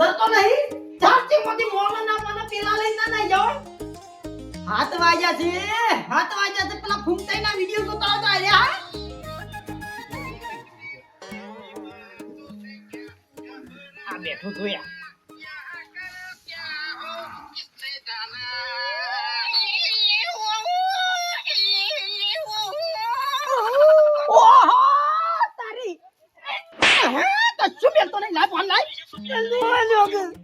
જતો નહીં ચાર્જિંગ માંથી મોનો ના મને પેલા લઈને ના જાવ 7 વાગ્યા છે 7 વાગ્યા છે પેલા ફૂમતાઈ ના વિડિયો જોતા હતા અલ્યા આ બેઠો જોયા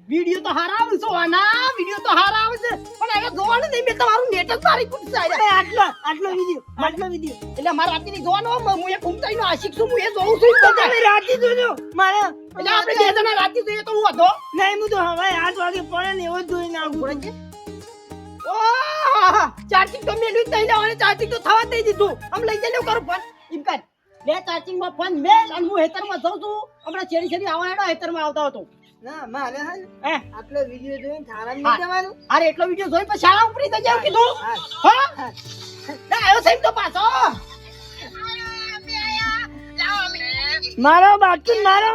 વિડિયો તો હારા આવે છે વાના વિડિયો તો હારા આવે છે પણ હવે જોવાનું નહીં મે તમારું નેટ જ મારી કુટ જાય આટલો વિડિયો એટલે મારે રાતીની જોવાનો હું એ ફૂમતાઈનો આશિક છું હું એ જોઉં છું બધાને રાતી જોજો મારે એટલે આપણે બે જણા રાતી જોઈએ તો હું હતો નહીં હું તો હવે 8 વાગે પડે ને એવો જ જોઈ નાખું પડે છે ઓહ ચાર્જિંગ તો મેલ્યું જ નહીં લેવાને ચાર્જિંગ તો થવા દઈ દીધું આમ લઈ જઈ લે કરો ફોન એમ કર બે ચાર્જિંગ માં ફોન મેલ અને હું હેતરમાં જાઉં છું હમણાં ચેરી આવવા હેડો હેતરમાં આવતો હતો ના મારે હે આટલો વિડિયો જોઈને થારા નહીં જવાનું અરે એટલો વિડિયો જોઈ પછી શાળા ઉપરી થઈ જાવ કીધું હા ના આયો સાહેબ તો પાછો મારો બાકી મારો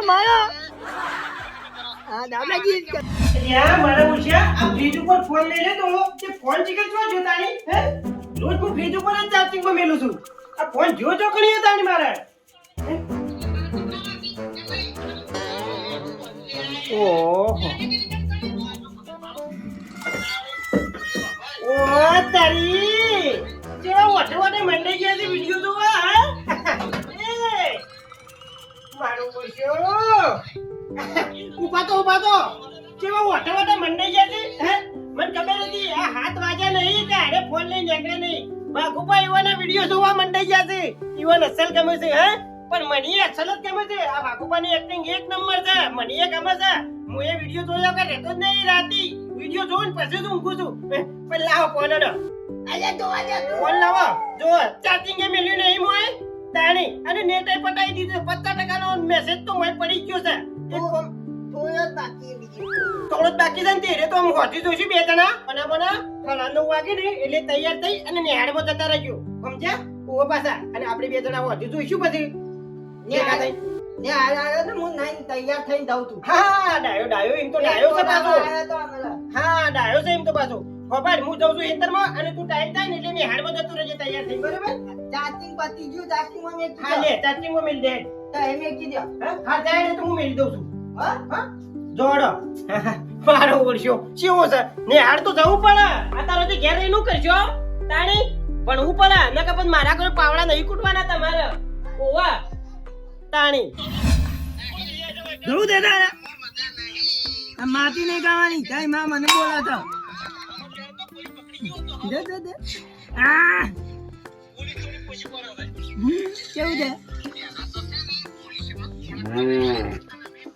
હા દાદાજી યાર મારા પૂછ્યા આ ફ્રીજ ઉપર ફોન લઈ લે તો તે ફોન ચીકર જો જોતાની હે રોજ હું ફ્રીજ ઉપર જ ચાર્જિંગ માં મેલું છું આ ફોન જો કણી હતા મારે ઓહો ઓ તારી જેવા વટે મંડે ગયા છે વિડિયો જોવા હા એ મારો બોલ્યો ઉભા તો જેવા વટે મંડે ગયા છે હે મને ખબર નથી આ 7 વાગ્યા નહીં કે અરે ફોન લઈને નીકળે નહીં બાગુપા ઈવાના વિડિયો જોવા મંડે ગયા છે ઈવન અસલ ગમે છે હે પણ મને અસલ જ ગમે છે આ બાગુપાની એક્ટિંગ એક નંબર છે મને એ ગમે છે હું એ વિડિયો જોયા કે રહેતો જ નહીં રાતી વિડિયો જોઈને પછી જ ઊંઘું છું પણ લાવો ફોન અડો અલ્યા જોવા જા ફોન લાવો જો ચાર્જિંગ એ મેલ્યું નહીં મોય તાણી અને નેટ એ પટાઈ દીધું 50% નો મેસેજ તો મોય પડી ગયો છે એક થોડો જ બાકી છે ને તે તો હું હોતી જોઈશું બે જણા બના 9 વાગે ને એટલે તૈયાર થઈ અને નિહાળમાં જતા રહેજો સમજ્યા ઓ પાછા અને આપણે બે જણા હોતી જોઈશું પછી નિહાળ થઈ નિહાળ આવ્યો તો હું નાઈ તૈયાર થઈને જાઉં છું હા ડાયો એમ તો ડાયો છે પાછો હા ડાયો છે એમ તો પાછો ખબર હું જાઉં છું હેતરમાં અને તું ટાઈમ થાય ને એટલે નિહાળમાં જતું રહેજે તૈયાર થઈ બરાબર ચાર્જિંગ પતી ગયું ચાર્જિંગમાં મેં હા લે ચાર્જિંગમાં મેલ દે તો એમ કી દે હા જાય ને તો હું મેલ દઉં છું હા જોડો મારો વર્ષો કેવો છે ને હાડ તો જવું પડે આ તારો જે ઘેર એનું કરજો તાણી પણ હું પડે ન કે પણ મારા કોઈ પાવડા નહીં કૂટવાના તમારે ઓવા તાણી જવું દે તારા આ માટી નહીં ગાવાની કઈ માં મને બોલાતો દે આ કેવું છે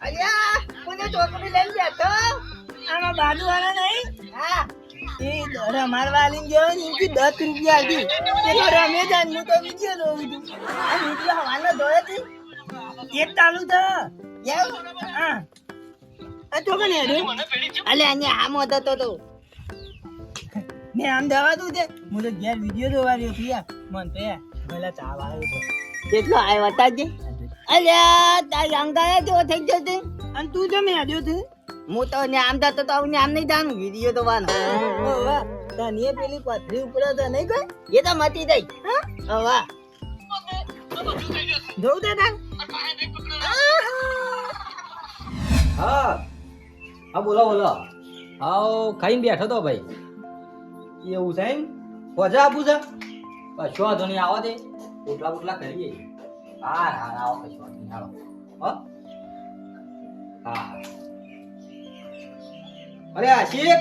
અલ્યા કોને ચોકડી લઈ ગયા તો આમાં બાજુ વાળા નહીં હા એ દોરા મારવા લઈને ગયો ને કે 10 રૂપિયા હતી તે રમે જાન હું તો વિડિયો જોઉં છું આ વિડિયો હવાલો જોયો હતી એક ચાલુ તો હા આ તો કને રે અલે આને આમ હતો તો ને આમ દવાતું છે હું તો ઘેર વિડિયો જોવા રહ્યો છું મન તો ભલા ચાવ આવ્યો તો કેટલો આવ્યો તાજે અલ્યા તારી અંગાયા જો થઈ ગયો છે અને તું જમે આજો છે હું તો ને આમ જતો તો ને આમ નહીં જાણું વિડિયો તો વાનો ઓ વાહ તાની પેલી પથરી ઉપર તો નહીં ગઈ એ તો મટી ગઈ હા વાહ જોઉં દે તા હા હા બોલો આવ ખાઈને બેઠો તો ભાઈ એવું છે એમ પજા આપું છે કશો વાંધો નહીં આવો દે પોટલા કરીએ હા આવો કશો વાંધો નહીં આવો હા અરે આશિક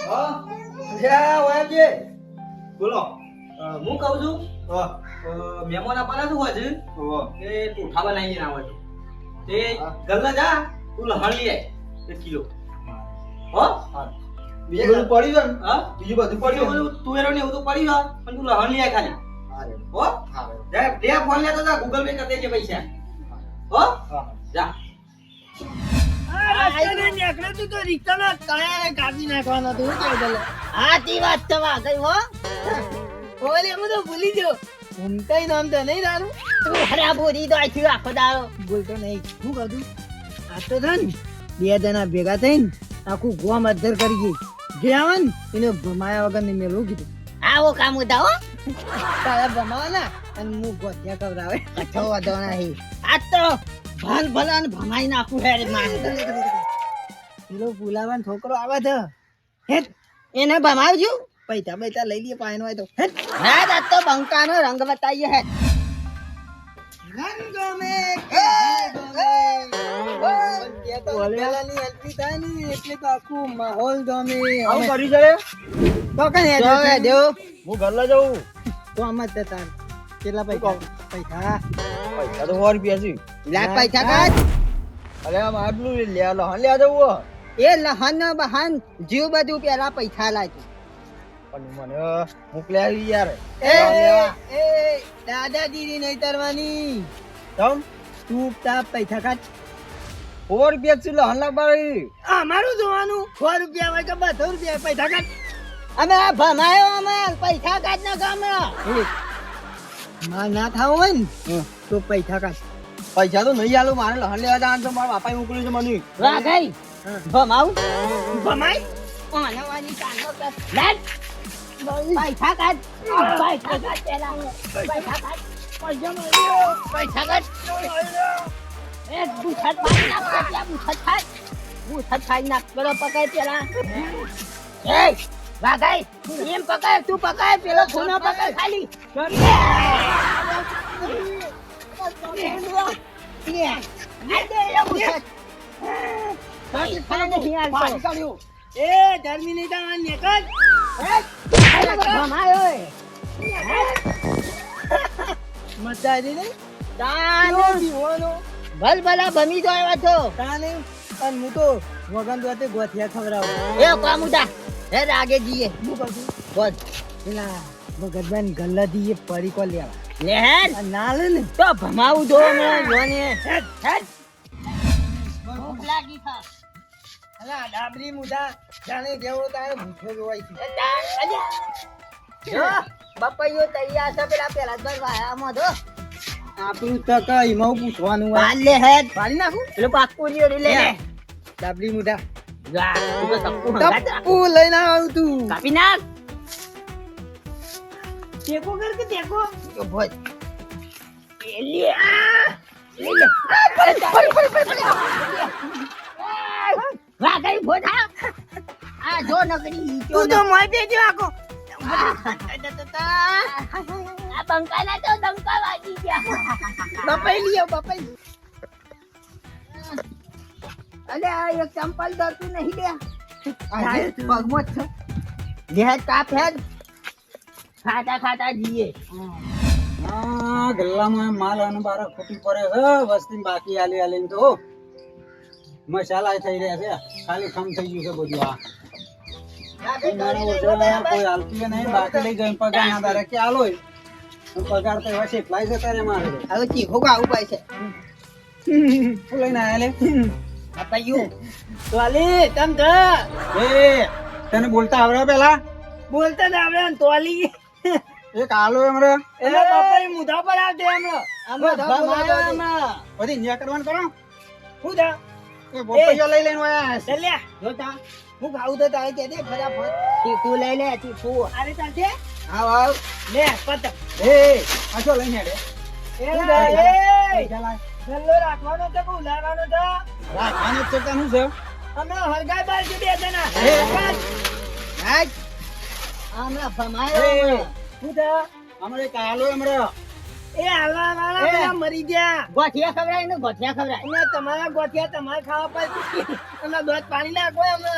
હા ઓયાજી બોલો હું કહું છું મહેમાન આપવાના શું હોય છે કે ટોઠા બનાવીને આવે છે તે ગલ્લા જા તું લહણ લઈ આય 1 કિલો બીજું બધું પડ્યું છે હા બીજું બધું પડ્યું તું એનો ને એવું તો પડ્યું છે પણ તું લહણ લઈ આય ખાલી હો દે ફોન લેતો જા ગૂગલ પે કરી દેજે પૈસા હો જા ભૂલી ગયો કઈ નામ તો નહીં તારું બોલી તો આખો દાડો બોલતો નહીં શું કરું આ તો બે જણા ભેગા થઈને આખું ગોમ અધ્ધર કરી ગઈ. જે આવે ને એને ભમાયા વગર ને મેલું કીધું. આવો કામ ઉદાવો તારા ભમાવાના અને હું ગોઠિયા ખવડાવે. કથો વધો નહીં. આ તો ભલ ભલા ને ભમાઈ નાખું હે રે માં. પેલો પુલાવાનો છોકરો આવે છે. હેટ એને ભમાવજો. પૈસા પૈસા લઈ લઈએ પાયનો હોય તો. હેટ. હે આ તો બંકાનો રંગ બતાઈએ હે. રંગો મેં પેલાની એન્ટ્રી થાય ને એટલે તો આખું માહોલ ગમે. આવું કર્યું છે તો કઈ જો હે દેવ હું ઘરલા જવું તો આમ જ જતા. કેટલા પૈસા? પૈસા પૈસા તો 100 રૂપિયા છે. લાખ પૈસા કાઢ. અરે આમ આટલું લે લહન લે જવું એ લહન બહન જીવ બધું પેલા પૈસા લાજો. પણ મને મોકલ્યા યાર એ એ દાદાગીરી નહીં કરવાની. તમ તું તાપ પૈસા કાઢ. 100 રૂપિયા છે લહન લાગ બારી. અમારું જોવાનું 100 રૂપિયા હોય કે 200 રૂપિયા પૈસા કાઢ. અમે આ ભમાયો અમે પૈસા કાઢ ના ગામ માં ના થાવ હોય ને તો પૈસા કાઢ. પૈસા તો નહીં આલું મારે લહન લેવા જવાનું છે. મારા બાપાએ મોકલ્યું છે મને. રાઘઈ ભમાવ ભમાય ઓનવાની કાનો કર લેટ પૈસા કાઢ પૈસા કાઢ પેલા પૈસા કાઢ પૈસા કાઢ એ બુછટ પાઈ નાખ પેલા બુછટ ખાઈ નાખ પેલો પકડ પેલા એ રાઘઈ એમ પકડ તું પકડ પેલો ખૂનો પકડ ખાલી એ ધર્મી નહીં થવાનું નીકળ. મજા આવી નહીં ભલ ભલા ભમી જો આવ્યા છો તાને અને હું તો વગન દોતે ગોઠિયા ખવડાવું. એ કામુદા હે રાગે જીએ હું કહું છું બોલ પેલા ભગતભાઈ ગલ્લા દીએ પરીકો લેવા લે હેડ આ ના લે ને તો ભમાવું દો હમણાં જોને હેડ હેડ ભૂખ લાગી થા અલા ડાબરી મુઢા જાણે જેવો તારે ભૂખો જોવાય છે. જો બપૈયો તૈયાર છે પેલા પેલા જ ભરવાયામાં દો આપણું તક એમાં પૂછવાનું હોય. પાલ લે હેડ પાડી નાખું પેલો પાક્કું લીધું લે ડાબરી મુઢા જા તું તો તક્કુ હંગાત ટપ્પુ લઈને આવ તું. કાપી નાખ ટેકો કર કે ટેકો તો ભોજ એ લે વાગઈ ભોજા આ જો નકરી તું તો મોય બેજો આકો. આ બંકાના તો દંકા વાગી ગયા બપાઈ લીયો બપાઈ. અલે આ એક ચંપલ દરતું નહીં લે આજે પગમાં જ છે લે કાપ હેડ ખાતા ખાતા જીએ આ ગલ્લામાં માલ અને બાર ખોટી પડે છે. વસ્તી બાકી આલી આલીને તો મસાલા થઈ રહ્યા છે. ખાલી ખમ થઈ ગયું છે બધું. આ કોઈ હાલતું નહીં. બાકી લઈ જાય પગાર ના તારે કે આલો પગાર તો એવા કેટલાય છે તારે મારે. હવે ચીખો ગાવું પાય છે શું લઈને આયા લે? અપાયું તોલી તમ તો એ તને બોલતા આવડે પેલા? બોલતા જ આવડે ને તોલી. એક આલો એમરે એટલે બાપા મુઢા પર આવજે એમરે. બધી ન્યા કરવાનું કરો. શું થા? એ બોપૈયો લઈ લઈને આયા છે. લે જોતા હું ખાવું તો તારે કે દે ફટાફટ. ચીખું લઈ લે ચીખું આરે ચાલશે? આવ આવ લે પત. એ આછો લઈને આડે. એ ગલ્લો રાખવાનો છે કે ઉલારવાનો છે? રાખવાનો છે તનું છે. અમે હરગાય બાર કે બે જણા. હાજ આમરા ભમાયો શું થા? અમારે કાલો એમરે. એ હાલવા વાળા પેલા મરી ગયા. ગોઠિયા ખવડાય ને ગોઠિયા ખવડાય અમે તમારા ગોઠિયા તમારે ખાવા પડે. અમે દૂધ પાણી નાખો અમે.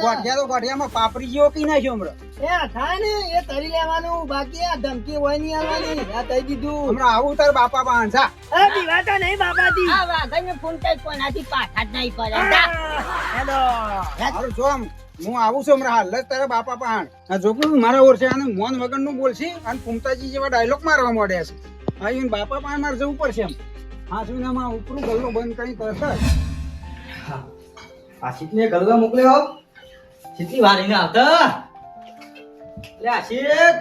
ગોઠિયા તો ગોઠિયામાં પાપડી જેવો કી નાખ્યો હમણાં. એ થાય ને એ તરી લેવાનું. બાકી આ ધમકી હોય નહીં આવવાની. આ તઈ દીધું. હમણાં આવું તાર બાપા પાંચા. એ દીવાતા નહીં બાપાજી. આ વાઘને ફોન કરી કોનાથી પાછા જ નહીં પડે હેલો હારું જો આમ હું આવું છું હમણાં હાલ જ તારા બાપા પાણ. આ જોકું મારા ઓરસે આને મોન વગર નું બોલશે અને પુમતાજી જેવા ડાયલોગ મારવા માંડ્યા છે. અહીં બાપા પાણ મારે જવું પડશે એમ. હા શું નામાં ઉપરું ગલ્લો બંધ કરી તરત જ. આ શીતને ગલ્લો મોકલ્યો. શીતની વારીને આવતા લે આ શીત.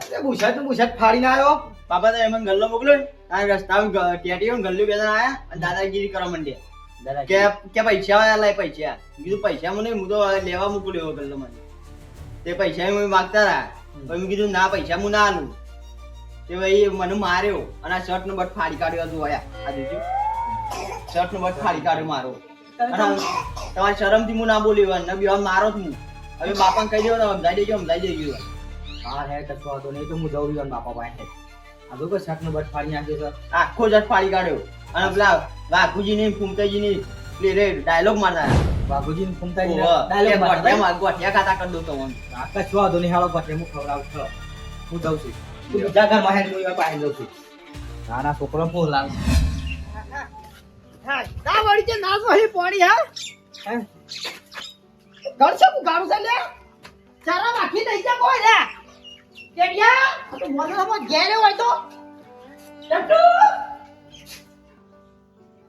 અરે બુશટ ફાડીને આવ્યો. પાપા તો એમાં ગલ્લો મોકલ્યો ને આ રસ્તામાં ટેટીઓ ગલ્લું બે જણા આયા અને દાદાગીરી કરવા માંડ્યા કે પૈસા લાય પૈસા કીધું પૈસા મને હું તો લેવા મોકલ્યો ગલ્લો મને તે પૈસા મને માગતા રહ્યા પછી મેં કીધું ના પૈસા હું ના આલું તે ભાઈ મને માર્યો અને આ શર્ટ નો બટ ફાડી કાઢ્યો હતું આયા આ જોજો શર્ટ નો બટ ફાડી કાઢ્યો મારો અને તમારી શરમથી હું ના બોલ્યો ને બીવા મારો જ હું હવે બાપાને કહી દેવો ને સમજાઈ દેજો હા હે કશો હતો નહીં તો હું જઉં રહ્યો બાપા પાસે આ લોકો શર્ટ નો બટ ફાડી નાખ્યો છે આખો જટ ફાડી કાઢ્યો અને પેલા વાઘુજી ની ફૂમતાજી ની પ્લે ડાયલોગ મારતા વાઘુજી ની ફૂમતાજી ડાયલોગ ગોઠિયા ખાતા કરી દઉં તો આ કશો હતો નહીં હાલો ગોઠિયા હું ખવડાવું છું હું જઉં છું તું બીજા ઘર માં હેડ હું પાસે જઉં છું નાના છોકરો ફોન લાવ હા ના વળી કે ના વળી પોણી હા ઘર છે હું ગાડું છે લે ચારા વાખી દઈ જા કોઈ રે કેડિયા તો મોનોમાં ઘેરે હોય તો ટટુ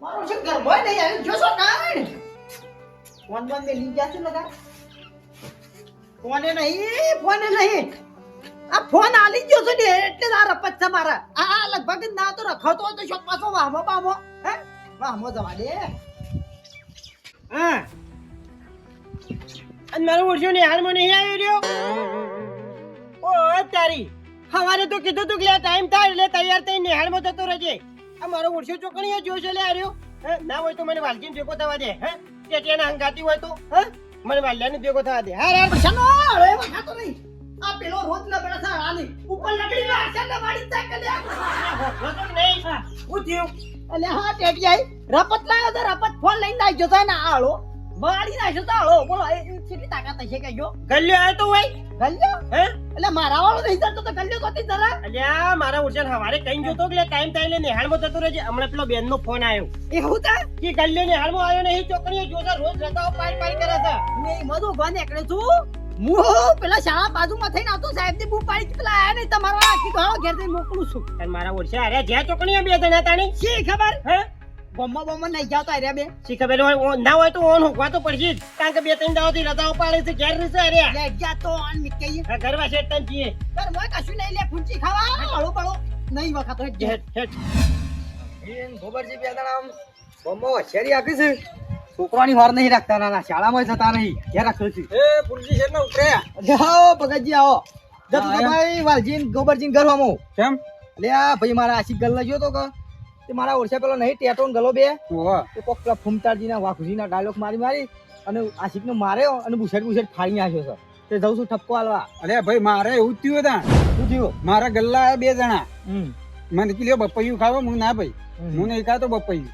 મારો છે ઘર બોય નહીં આવી જોસો કાણ ફોન મે લઈ જા છે લગા ફોને નહીં આ ફોન આલી ગયો છે ને એટલે આ રપત છે મારા આ લગભગ ના તો રખતો હોય તો શોપ પાછો વાહમો બામો હે વાહમો જવા દે હા અને મારો ઓળખ્યો ને હાલમાં નહીં આવ્યો રહ્યો ઓ તારી સવારે તો કીધું તું કે ટાઈમ થાય એટલે તૈયાર થઈને નિહાળમાં જતો રહેજે આ મારો ઓળખ્યો ચોકણીઓ જોશે લે આવ્યો ના હોય તો મને વાલજીને ભેગો થવા દે હે ટેટિયાના હંગાતી હોય તો મને વાલ્યાને ભેગો થવા દે હા યાર પછાનો અરે વખાતો નહીં આ પેલો રોજ લબડા છે આની ઉપર લકડી માં આશા વાડી ચાક લે રોતો નહીં હું થયું અલે હા ટેટિયાઈ રપત લાયો તો રપત ફોન લઈને આવી જતો ને આળો વાડી નાખ્યો તો આળો બોલો એ કેટલી તાકાત હશે કે જો ગલ્યો આવ્યો તો હોય ગલ્યો હે એટલે મારા વાળો નહીં જતો તો ગલ્યો કોતી જરા અલ્યા મારા ઓળખ્યા સવારે કઈ જોતો કે ટાઈમ થાય એટલે નિહાળમાં જતો રહેજે હમણાં પેલો બેનનો ફોન આવ્યો એવું તા કે ગલ્યો નિહાળમાં આવ્યો નહીં ચોકણીઓ જોતા રોજ રજાઓ પાડી કરે છે મેં મધુ ભાને એકડે છું હું પેલા શાળા બાજુમાં થઈને આવતો સાહેબ ની બૂ પાડી પેલા આયા નહીં તમારો આખી ગાળો ઘેર જઈને મોકલું છું અને મારા ઓળખ્યા અરે જ્યાં ચોકણીઓ બે જણા તાણી શી ખબર હે ગોમમાં નહીં જાવ તો અરે બે શી ખબર હોય ના હોય તો ઓન હોકવા તો પડશે જ કારણ કે બે ત્રણ દાવાથી રજાઓ પાડે છે ઘેર રહેશે અરે લે જા તો આન મિકઈ ઘર વાસે તન જીએ પર મોય કશું નહીં લે ફૂંચી ખાવા હળો બળો નહીં વખત હોય હેટ હેટ ગોબરજી બે જણા આમ બોમ્બો હોશિયારી આપી છે છોકરાની વાર નહીં રાખતા નાના શાળામાં જતા નહીં ક્યાં રાખ્યો છે એ પુલજી છે ને ઉતર્યા આવો ભગતજી આવો જતુભાઈ વાલજી ગોબરજી ઘર આમો કેમ લે આ ભાઈ મારા આશિક ગલ્લા ગયો તો કે તે મારા ઓળખ્યા પેલો નહીં ટેટો ગલો બે ઓહો તે કોક પેલા ફૂમતાજી ના વાઘુજી ના ડાયલોગ મારી અને આશિક નો માર્યો અને બુશેટ ફાડી નાખ્યો છે તે જઉં છું ઠપકો આલવા અરે ભાઈ મારે એવું જ થયું હતા શું થયું મારા ગલ્લા આયા બે જણા મને કીધું બપૈયું ખાવો હું ના ભાઈ હું નહીં ખાતો બપૈયું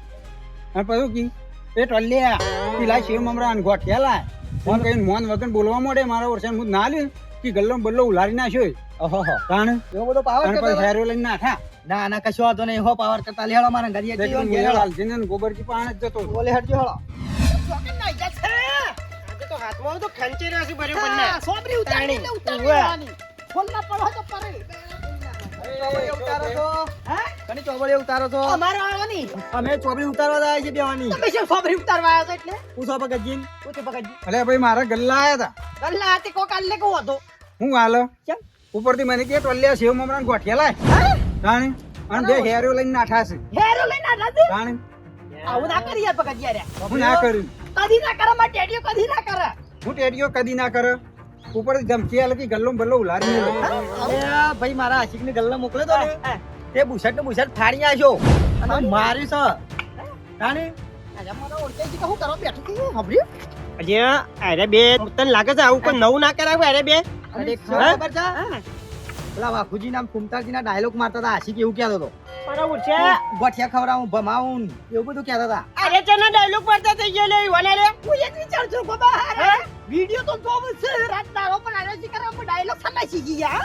અને પછી કી એ ટલ્યા પેલા શેવ મમરા ગોઠિયા લાય ફોન કહીને મોન વગર બોલવા માંડે મારા વર્ષે હું ના લ્યું કે ગલ્લો બલ્લો ઉલારી નાખ્યો ઓહો કારણ એવો બધો પાવર અને પછી ફેરો લઈને નાઠા ના ના કશો વાંધો નહીં એવો પાવર કરતા લેહળો મારા ઘરે લાલજીને ને ગોબરજી પાણ જ જતો બોલે હટજો હળો ચોકન નાઈ જા છે આજે તો હાથમાં તો ખંચે રાસી ભર્યો બંને સોબરી ઉતારી લે ઉતારી ફોલના પડો તો પરે ઉતારો છો હે કની ચોબળે ઉતારો છો અમારો આવો ની અમે ચોબડી ઉતારવા જાય છે બેવાની તમે શું સોબરી ઉતારવા આવ્યા છો એટલે પૂછો ભગતજી ઉતે પકડજી અરે ભાઈ મારા ગલ્લા આયા હતા કલ્લા તે કો કાલે કો હતો હું હાલ કેમ ઉપરથી મને કે ટોલ્યા સેવ મમરા ને ગોઠિયા લાય તાણી અને બે હેરો લઈને નાઠા છે હેરો લઈને આ દાદુ તાણી આવું ના કરી યાર પકડજી યાર હું ના કર્યું કદી ના કરે માં ટેડિયો કદી ના કરે હું ટેડિયો કદી ના કરે ઉપરથી ધમકી આલે કે ગલ્લો બલ્લો ઉલારી લે અરે ભાઈ મારા આશિક ને ગલ્લા મોકલ્યો તો ને તે બુશટ ને બુશટ ફાડી નાખ્યો અને મારી છે તાણી અરે મારો ઓળખેજી કે હું કરો બેઠું કે હબરી આજે અરે બે તને લાગે છે આવું કોઈ નવું ના કરાવે અરે બે અને ખબર છે પેલા વાઘુજી નામ ફૂમતાજી ના ડાયલોગ મારતા હતા આશિક એવું કહેતો હતો બરાબર છે ગોઠિયા ખવડાવું ભમાવું એવું બધું કહેતા હતા અરે ચના ડાયલોગ પડતા થઈ ગયો લે વના રે હું એ જ વિચાર છું કે બહાર વિડિયો તો જોવું છે રાત દારો પણ આને શી કરવા પણ ડાયલોગ સના શીખી ગયા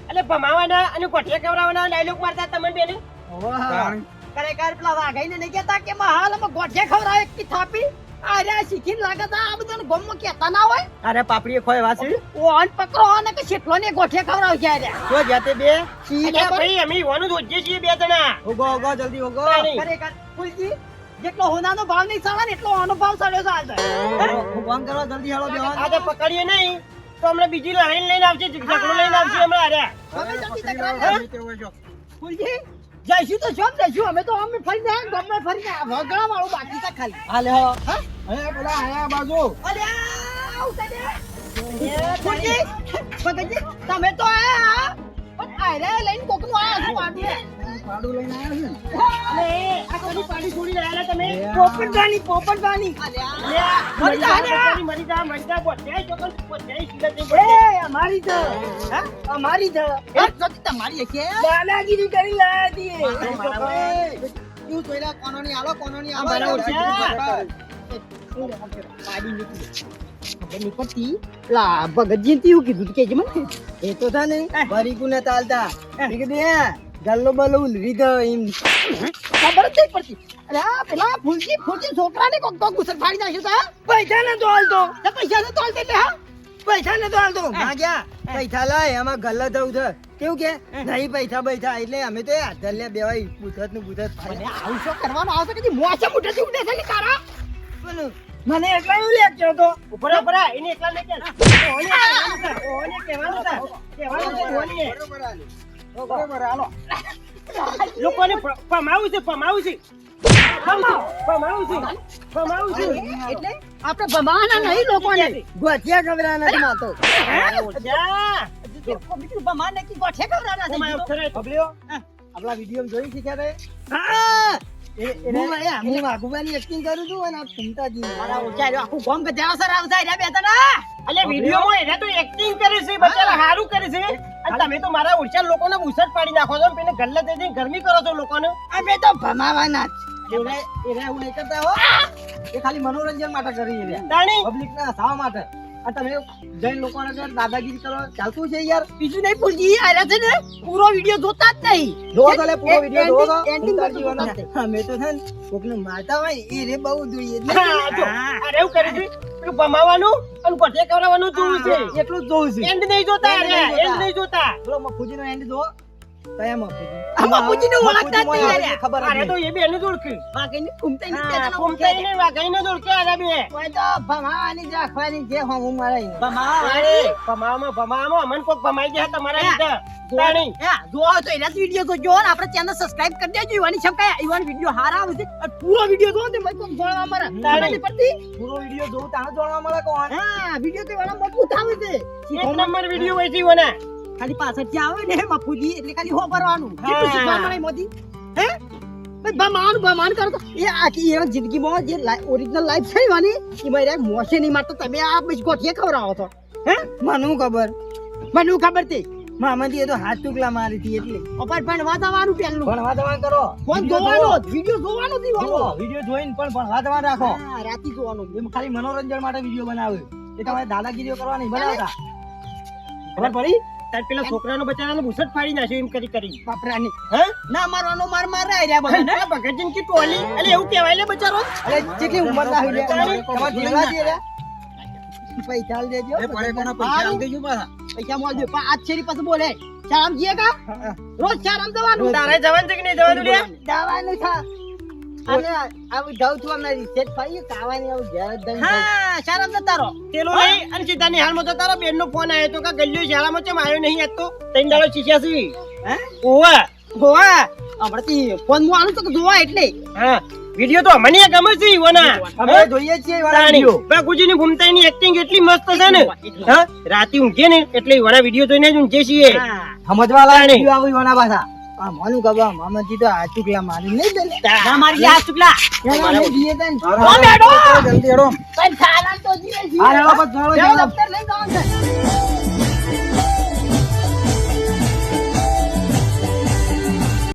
એટલે ભમાવાના અને કોઠિયા કવરાવાના ડાયલોગ મારતા તમને બેને તાણી ખરેખર પેલા વાઘાઈને નહીં કહેતા કે હાલમાં ગોઠિયા ખવડાવે કે થાપી અરે શીખીને લાગે છે આ બધાને ગમમાં કહેતા ના હોય અરે પાપડીએ ખોય વાસી ઓન પકડો અને કે શેઠલો ને ગોઠિયા ખવડાવ ક્યારે જો જાતે બે અરે ભાઈ અમે ઈવાનું રોજે છીએ બે જણા ઉગો ઉગો જલ્દી ઉગો તાણી. ખરેખર ફૂલજી જેટલો હોનાનો ભાવ નહીં ચાલે ને એટલો આનો ભાવ ચાલ્યો છે આજે હું ફોન કરવા જલ્દી હાલો બેવાન આજે પકડીએ નહીં તો હમણાં બીજી લાઈન લઈને આવશે ઝઘડો લઈને આવશે હમણાં અરે તમે જલ્દી તકરાર પકડી કરો. વાળા નીચે હોય જો. ફૂલજી જઈશું તો જોબ જઈશું અમે તો અમે ફરીને ગમે ફરીને વગડા વાળું બાકી છે ખાલી હાલે હો હે પેલા આયા બાજુ અલ્યા ઉતાર દે ફૂલજી ભગતજી તમે તો આયા પણ આયરે લઈને કોકનું આયા છો પાડી પાડું લઈને આવ્યો છે અલે આ કદી પાડી છોડી રહ્યા તમે પોપટવાની મરી જા બોધ્યાય ચોકન બોધ્યાય સીધા જઈ એ અમારી છે હા અમારી છે એક તો તમારી છે દાદાગીરી કરી લાયા દી તું જોઈલા કોનોની આલો મારા ઓછા. પાડી નીકળી નીકળતી લા ભગતજી તીવું કીધું કે જે મને એ તો થા ને બરીકુ ને તાલતા કીધું ગલ્લો બલ્લો ઉલરી ગયો એમ ખબર જ નહીં પડતી અરે આ પેલા ફૂલજી છોકરાને કોક તો ગુસર ફાડી નાખ્યો તા પૈસા ને તો હાલતો પૈસા ને તો હાલતે એટલે હા પૈસા ને તો હાલતો માગ્યા પૈસા લાય એમાં ગલ્લા દઉં છે કેવું કે નહીં પૈસા એટલે અમે તો હાથલે બેવાય પૂછત નું પૂછત મને આવું શું કરવાનો આવશે કે મોસે મુઠેથી ઉડે છે ને તારા બોલું મને એટલા એવું લેક્ચર હતો ઉપર એને એકલા નહીં કે ઓને કહેવાનું છે બરોબર હાલો લોકોને પમાવું છે એટલે આપણે ભમાવાના નહીં લોકોને ગોઠિયા ખબરા નથી માતો બીજું ભમાને કી ગોઠે ખવડાવવાના છે બીજું તો. આપણા વિડીયો જોઈ શીખ્યા રે હા હું વાઘુબાની એક્ટિંગ કરું છું અને આ ઘૂમતાજી મારા ઓછા રહ્યો આખું ગોમ કે દેવા સર આવતા રહ્યા બે તને અલે વિડિયોમાં એને તો એક્ટિંગ કરે છે બચારા હારું કરે છે અને તમે તો મારા ઓળખ્યા લોકોને ઉસટ પાડી નાખો છો પેલે ગલ્લા દે ગરમી કરો છો લોકોને અમે તો ભમાવાના જ એને એવું નહીં કરતા હો એ ખાલી મનોરંજન માટે કરી રહ્યા તાણી પબ્લિક ના હસાવવા માટે આ તમે જૈન લોકોને દાદાગીરી કરો ચાલતું છે યાર બીજું નહીં ભૂલજી આયા છે ને પૂરો વિડિયો જોતા જ નહીં જોવો તો લે પૂરો વિડિયો જોવો તો ending પર ઘૂમતાજીઓનો. જોતા અમે તો છે ને કોકને મારતા હોય એ રે બહુ જોઈએ હા, જો, અરે એવું કરે છે પેલું ભમાવાનું અને ગોઠે કવરાવાનું જોવું છે એટલું જ જોવું છે એન્ડ નહીં જોતા End નહીં જોતા. એન્ડ નહીં જોતા પેલો મફુજીનો એન્ડ જો કયા મફુજી આ મફુજીને ઓળખતા જ નહીં યાર. ખબર જ અરે તો નહીં. એ બે એનું જ ઓળખે વાઘઈને ઘૂમતા નહીં હા, બેઠા કોમતાઈને વાઘાઈને જ ઓળખે અરે બે કોઈ તો ભમાવાની જ રાખવાની જે હું મારે અરે ભમાવામાં અમન કોક ભમાઈ ગયા તમારા લીધે તાણી જોવો તો એના વિડિયો તો જો ને આપણે ચેનલ સબસ્ક્રાઇબ કરી દેજો ઈવાની છમ કયા ઈવાન વિડિયો હારા આવે છે અને પૂરો વિડિયો જો ને મને કોમ જોવા મારા તાળી. પડતી પૂરો વિડિયો જોઉં તાણે જોવા મળે કોણ હા વિડિયો તો વાળા મજબૂત આવે છે એક નંબર વિડિયો હોય છે ઈવોના. ખાલી પાછળથી આવે ને મફુજી એટલે ખાલી હો ભરવાનું હા. કેટલું શીખવા મળે મોદી હે ભાઈ ભમાન કરો તો એ આખી એના જિંદગીમાં જે ઓરિજિનલ લાઈફ છે ઈવાની એમાં યાર મોસે નહીં મારતો તમે આ બસ ગોઠીએ ખવડાવો છો હે મને ખબર મને ખબર હતી મામાજી એ તો હાથ ટુકલા મારી હતી એટલે અપાર ભણવા જવાનું પેલું ભણવા દવા કરો ફોન જોવાનો વિડિયો જોવાનો જ ઈવાનો. વિડિયો જોઈને પણ ભણવા દવા રાખો હા રાતી જોવાનું એમ ખાલી મનોરંજન માટે વિડિયો બનાવે એ તમારે દાદાગીરીઓ કરવા નહીં બનાવતા ખબર પડી તાર પેલા છોકરાનો બચારાનો ભૂસટ ફાડી નાખ્યો એમ કરી બાપરાની હે ના મારવાનો માર રહ્યા બધા આ ભગતજીન કી ટોલી અલે એવું કહેવાય લે બચારો અરે કેટલી ઉંમર ના હોય તારી. તમારે જેવા છે રે પૈસા આલ દેજો પૈસા મોલ દે પણ આજ શેરી પાસે બોલે શારામ જીએ કા રોજ શારામ જવાનું તારે જવાનું છે કે નહીં જવાનું લે દવાનું થા અને આવું જાઉં છું અમે રિસેટ પાઈએ કાવાની આવું ઘેર જ દઈને હા શારામ જતા રહો પેલો લઈ અને સીધા નિહાળમાં તો તારો બેનનો ફોન આવ્યો તો કે ગલ્યો શાળામાં ચમ આવ્યો નહીં આજ તો ત્રણ દાડો શીખ્યા છે હે ઓવા હોવા હમણાંથી ફોન માં આનું તો જોવા એટલે હા વિડિયો તો મને ગમે છે ઈવોના અમે જોઈએ છીએ વાળા તાણી વિડિયો બાપુજીની ભૂમતાઈની એક્ટિંગ એટલી મસ્ત છે ને હા રાતે ઊંઘે ને એટલે ઈવોના વિડિયો જોઈને જ ઊંઘે છીએ સમજવા લાગે તાણી. વિડિયો આવી વાના પાછા આ માનું કબા મામાજી તો આ ટુકલા મારી નહીં દે ના મારી આ ચુકલા એના નહીં દીએ તને ઓ બેડો જલ્દી હેડો તને ખાલા તો જીવે હા હેડો બસ હેડો દફતર લઈ જવાનું છે